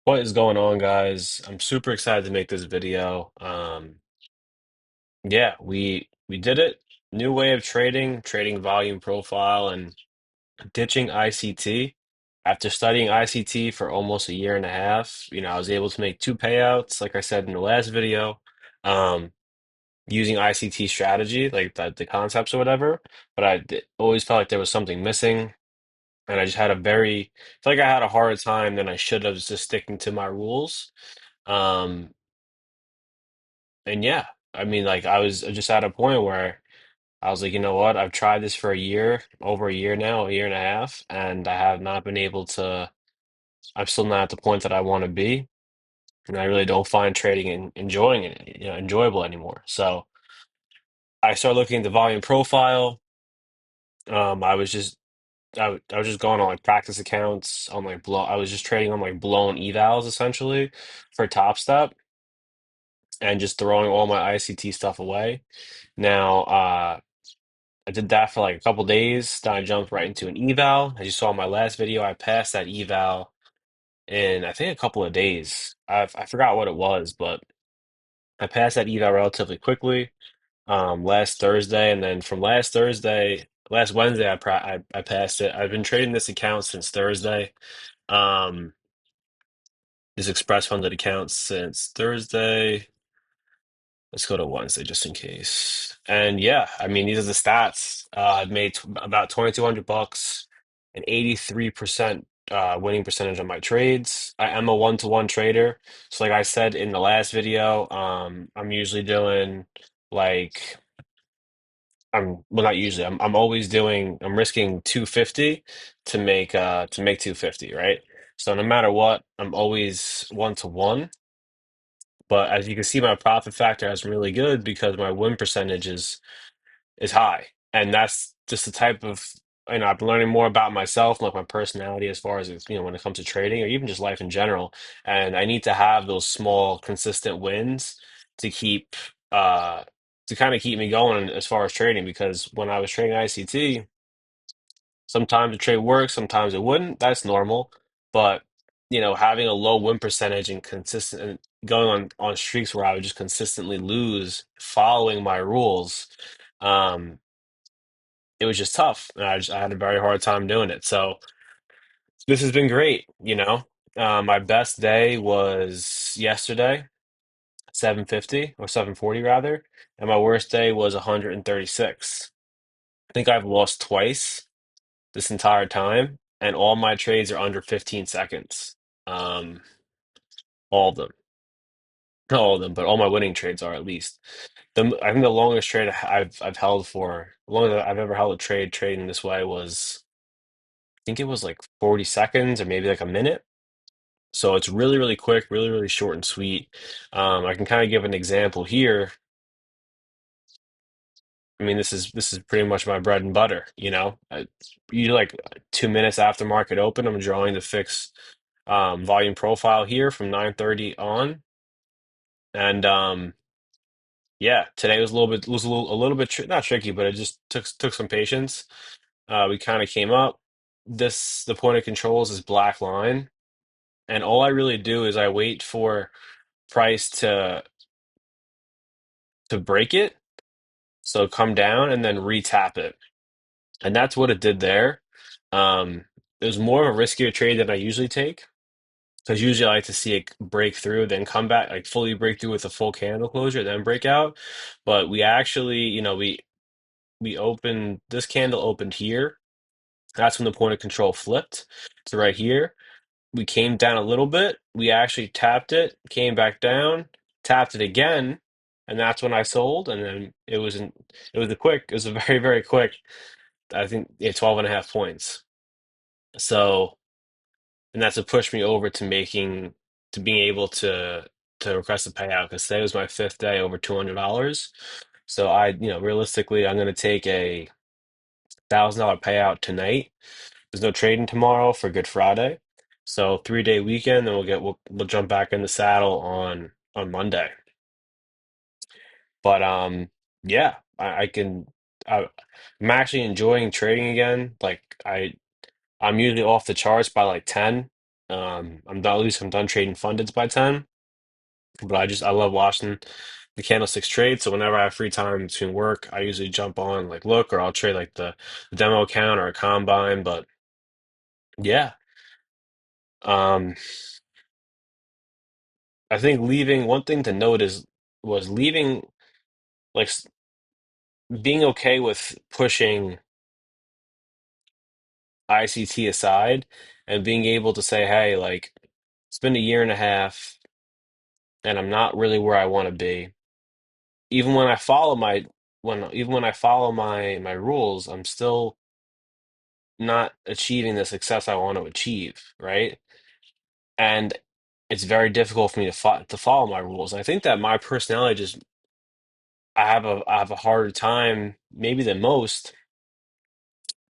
What is going on, guys? I'm super excited to make this video. Yeah, we did it. New way of trading volume profile and ditching ICT. After studying ICT for almost a year and a half, I was able to make two payouts, like I said in the last video, um, using ICT strategy, like the concepts or whatever. But always felt like there was something missing, and I just had feel like I had a harder time than I should have just sticking to my rules. Um, And yeah, I mean, like I was just at a point where I was like, you know what? I've tried this for a year, over a year now, a year and a half, and I have not been able to. I'm still not at the point that I want to be, and I really don't find trading and enjoying it, enjoyable anymore. So I started looking at the volume profile. I was just I was just going on like practice accounts on like blow. I was just trading on like blown evals essentially for Topstep and just throwing all my ICT stuff away. Now, I did that for like a couple days. Then I jumped right into an eval. As you saw in my last video, I passed that eval in I think a couple of days. I forgot what it was, but I passed that eval relatively quickly last Thursday, and then from last Wednesday, I passed it. I've been trading this account since Thursday. Um, this Express funded account since Thursday. Let's go to Wednesday just in case. And yeah, I mean, these are the stats. I've made t about 2,200 bucks, an 83% winning percentage on my trades. I am a one-to-one trader. So like I said in the last video, I'm usually doing like well, not usually. I'm always doing I'm risking 250 to make 250, right? So no matter what, I'm always one to one. But as you can see, my profit factor has been really good because my win percentage is high, and that's just the type of I've been learning more about myself, like my personality, as far as when it comes to trading or even just life in general. And I need to have those small, consistent wins to keep uh to kind of keep me going as far as trading. Because when I was trading ICT. Sometimes the trade works, sometimes it wouldn't. That's normal. But, having a low win percentage and consistent and going on streaks where I would just consistently lose following my rules, um, it was just tough. And I had a very hard time doing it. So this has been great. My best day was yesterday, 750 or 740 rather, and my worst day was 136. I think I've lost twice this entire time, and all my trades are under 15 seconds. Um, all of them, not all of them, but all my winning trades are at least. I think the longest trade I've held for, the longest I've ever held a trade trading this way was, I think it was like 40 seconds or maybe like a minute. So it's really, really quick, really, really short and sweet. I can kind of give an example here. I mean, this is pretty much my bread and butter. Usually like 2 minutes after market open, I'm drawing the fix volume profile here from 9:30 on. And yeah, today was a little bit not tricky, but it just took some patience. We kind of came up. The point of controls is black line, and all I really do is I wait for price to break it, so come down and then re-tap it. And that's what it did there. It was more of a riskier trade than I usually take. Because usually I like to see it break through, then come back, like fully break through with a full candle closure, then break out. But we actually, we opened this candle opened here. That's when the point of control flipped to right here. We came down a little bit. We actually tapped it, came back down, tapped it again, and that's when I sold. And then it was a very, very quick, I think, yeah, 12 and a half points. So. And that's what pushed me over to being able to request a payout because today was my fifth day over $200. So realistically, I'm going to take a $1,000 payout tonight. There's no trading tomorrow for Good Friday, so 3-day weekend. Then we'll jump back in the saddle on Monday. But yeah, I can. I'm actually enjoying trading again. Like I'm usually off the charts by like 10. I'm done, at least I'm done trading fundeds by 10. But I love watching the candlesticks trade. So whenever I have free time between work, I usually jump on like look, or I'll trade like the demo account or a combine. But yeah, um, I think leaving one thing to note is was leaving like being okay with pushing ICT aside and being able to say, hey, like it's been a year and a half and I'm not really where I want to be. Even when I follow my even when I follow my rules, I'm still not achieving the success I want to achieve, right? And it's very difficult for me to follow my rules. I think that my personality just I have a harder time maybe than most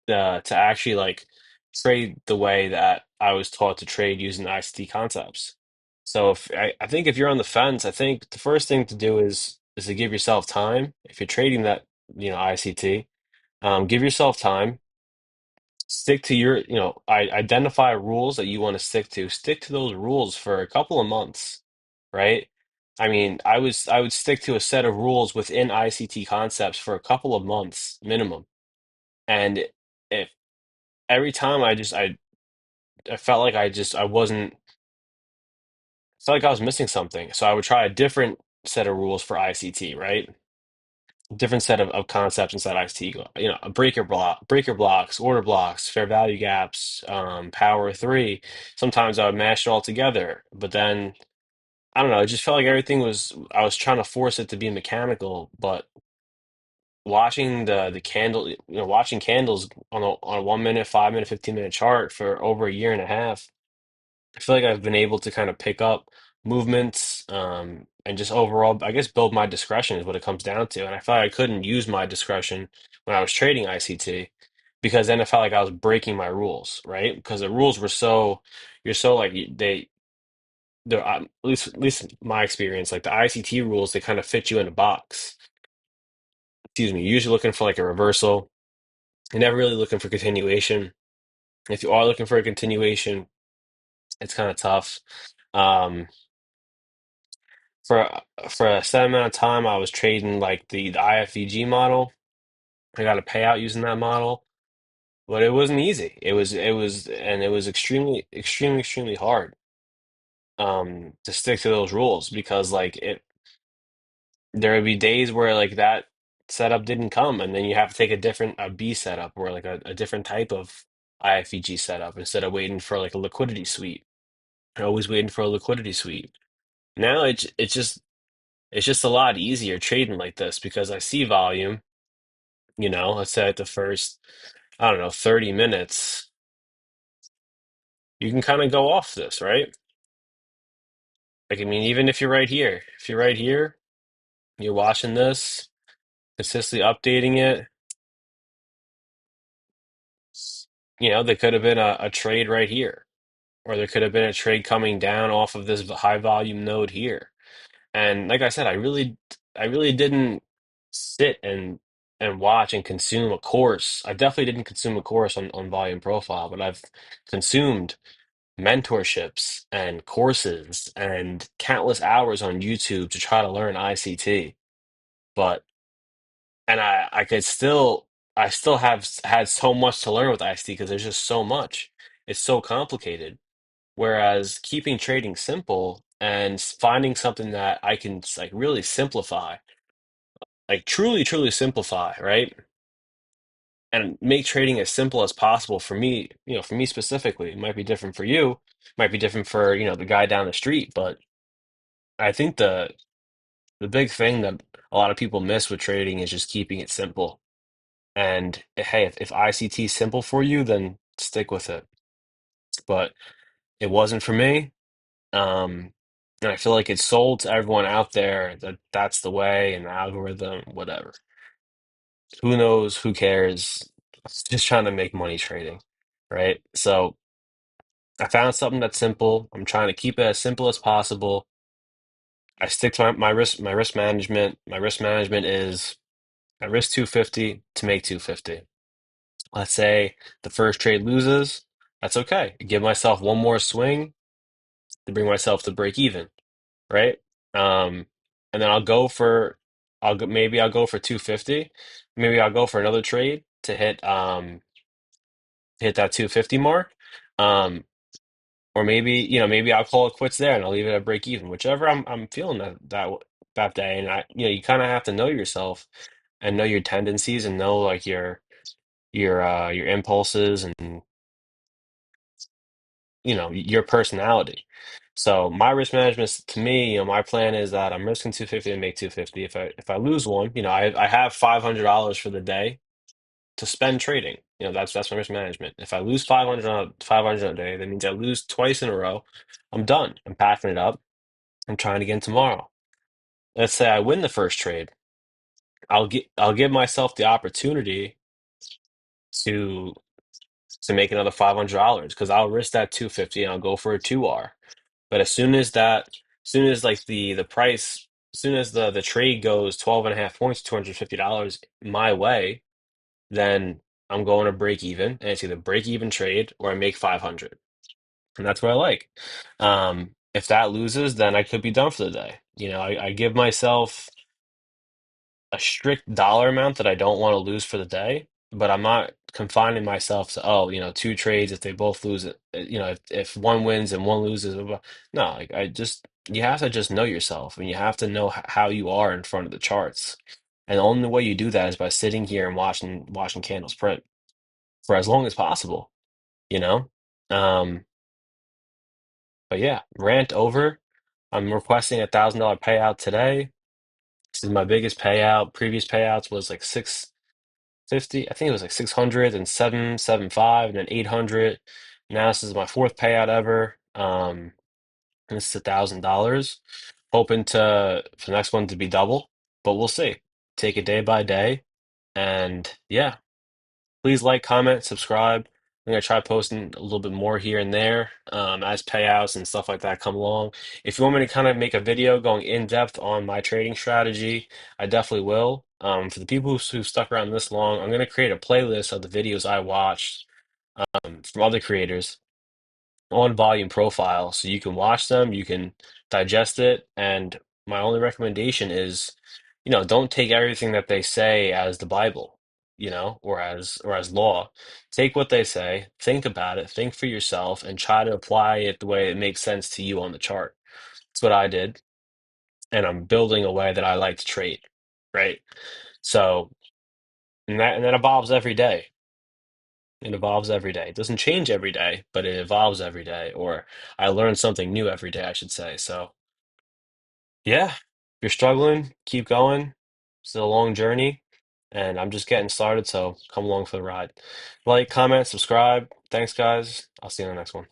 to actually like trade the way that I was taught to trade using ICT concepts. So I think if you're on the fence, I think the first thing to do is to give yourself time. If you're trading that, ICT, give yourself time. Stick to your, identify rules that you want to stick to. Stick to those rules for a couple of months, right? I mean, I would stick to a set of rules within ICT concepts for a couple of months minimum. And if every time I felt like I wasn't felt like I was missing something. So I would try a different set of rules for ICT, right? Different set of concepts inside ICT. A breaker blocks, order blocks, fair value gaps, power three. Sometimes I would mash it all together, but then I don't know. It just felt like everything was. I was trying to force it to be mechanical, but watching the candle, watching candles on a 1 minute, 5 minute, 15 minute chart for over a year and a half. I feel like I've been able to kind of pick up movements, and just overall, I guess, build my discretion is what it comes down to. And I felt like I couldn't use my discretion when I was trading ICT because then it felt like I was breaking my rules, right? Because the rules were you're so like they're at least my experience, like the ICT rules, they kind of fit you in a box. Excuse me. You're usually looking for like a reversal. You're never really looking for continuation. If you are looking for a continuation, it's kind of tough. Um, for for a set amount of time, I was trading like the IFVG model. I got a payout using that model, but it wasn't easy. It was extremely hard to stick to those rules because there would be days where like that setup didn't come, and then you have to take a B setup or like a different type of IFVG setup instead of waiting for like a liquidity sweep. You're always waiting for a liquidity sweep. Now it's just a lot easier trading like this because I see volume. Let's say at the first, I don't know, 30 minutes, you can kind of go off this, right? Like, I mean, even if you're right here, you're watching this, consistently updating it, there could have been a trade right here, or there could have been a trade coming down off of this high volume node here. And like I said, I really didn't sit and watch and consume a course. I definitely didn't consume a course on volume profile, but I've consumed mentorships and courses and countless hours on YouTube to try to learn ICT. But and I still have had so much to learn with ICT because there's just so much. It's so complicated. Whereas keeping trading simple and finding something that I can like really simplify, like truly simplify, right? And make trading as simple as possible for me, for me specifically. It might be different for you, might be different for, the guy down the street, but I think the big thing that a lot of people miss with trading is just keeping it simple. And hey, if ICT is simple for you, then stick with it. But it wasn't for me. And I feel like it's sold to everyone out there that that's the way and the algorithm, whatever. Who knows? Who cares? Just trying to make money trading, right? So I found something that's simple. I'm trying to keep it as simple as possible. I stick to my risk management. My risk management is I risk 250 to make 250. Let's say the first trade loses. That's okay. Give myself one more swing to bring myself to break even, right? Um, and then maybe I'll go for 250. Maybe I'll go for another trade to hit that 250 mark. Um, or maybe, maybe I'll call it quits there and I'll leave it at break even, whichever I'm feeling that day. And you kind of have to know yourself and know your tendencies and know like your impulses and your personality. So my risk management to me, my plan is that I'm risking 250 and make 250. If I lose one, I have $500 for the day to spend trading. That's my risk management. If I lose 500 a day, that means I lose twice in a row. I'm done. I'm packing it up. I'm trying again tomorrow. Let's say I win the first trade. I'll give myself the opportunity to to make another $500 because I'll risk that 250 and I'll go for a 2R. But as soon as like the price, as soon as the trade goes 12 and a half points, $250 my way, then I'm going to break even, and it's either break even trade or I make 500, and that's what I like. If that loses, then I could be done for the day. I give myself a strict dollar amount that I don't want to lose for the day, but I'm not confining myself to, oh, two trades if they both lose it, if one wins and one loses. Blah, blah. No, like you have to just know yourself and you have to know how you are in front of the charts. And the only way you do that is by sitting here and watching candles print for as long as possible, you know? Um, but yeah, rant over. I'm requesting $1,000 payout today. This is my biggest payout. Previous payouts was like 650. I think it was like 600 and 775 and then 800. Now this is my fourth payout ever. And this is $1,000. Hoping for the next one to be double, but we'll see. Take it day by day. And yeah, please like, comment, subscribe. I'm gonna try posting a little bit more here and there as payouts and stuff like that come along. If you want me to kind of make a video going in depth on my trading strategy, I definitely will. For the people who stuck around this long, I'm gonna create a playlist of the videos I watched from other creators on volume profile, so you can watch them, you can digest it, and my only recommendation is, don't take everything that they say as the Bible, or as law. Take what they say, think about it, think for yourself, and try to apply it the way it makes sense to you on the chart. That's what I did, and I'm building a way that I like to trade, right? So, and that evolves every day. It evolves every day. It doesn't change every day, but it evolves every day, or I learn something new every day, I should say. So, yeah, if you're struggling, keep going. It's a long journey, and I'm just getting started, so come along for the ride. Like, comment, subscribe. Thanks, guys. I'll see you in the next one.